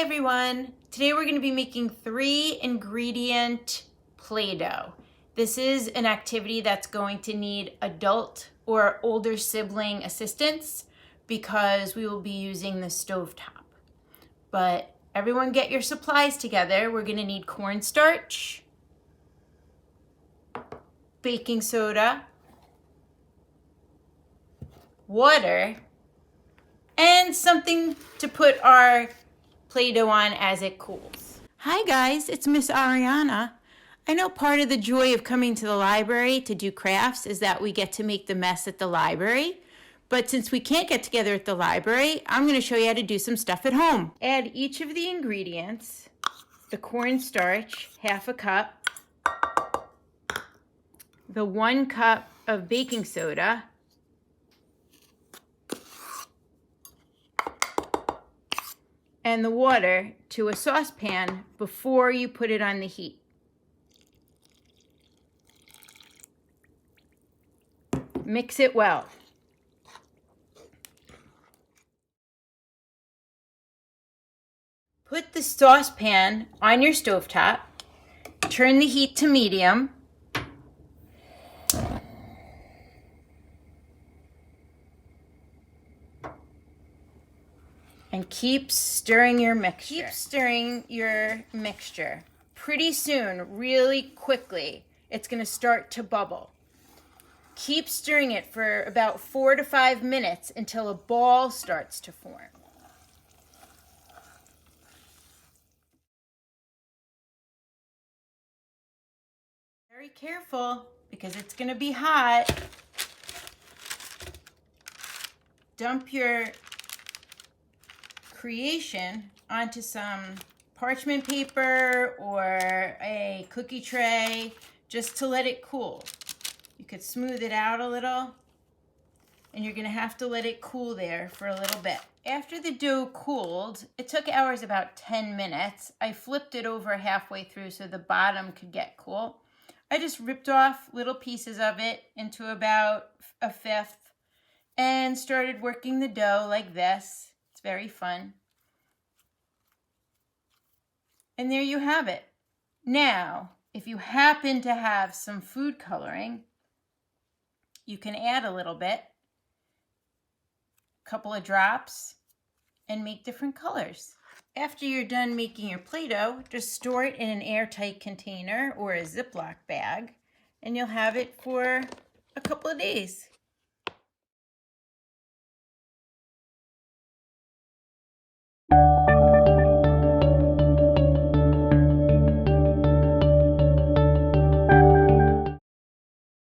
everyone. Today we're going to be making 3-ingredient Play-Doh. This is an activity that's going to need adult or older sibling assistance because we will be using the stovetop. But everyone get your supplies together. We're going to need cornstarch, baking soda, water, and something to put our Play-Doh on as it cools. Hi guys, it's Miss Ariana. I know part of the joy of coming to the library to do crafts is that we get to make the mess at the library. But since we can't get together at the library, I'm going to show you how to do some stuff at home. Add each of the ingredients, the cornstarch, half a cup, the 1 cup of baking soda, and the water to a saucepan before you put it on the heat. Mix it well. Put the saucepan on your stovetop. Turn the heat to medium. And keep stirring your mixture. Keep stirring your mixture. Pretty soon, really quickly, it's going to start to bubble. Keep stirring it for about 4 to 5 minutes until a ball starts to form. Very careful because it's going to be hot. Dump your creation onto some parchment paper or a cookie tray just to let it cool. You could smooth it out a little, and you're going to have to let it cool there for a little bit. After the dough cooled, it took ours about 10 minutes. I flipped it over halfway through so the bottom could get cool. I just ripped off little pieces of it into about 1/5 and started working the dough like this. It's very fun. And there you have it. Now, if you happen to have some food coloring, you can add a little bit, a couple of drops, and make different colors. After you're done making your Play-Doh, just store it in an airtight container or a Ziploc bag, and you'll have it for a couple of days.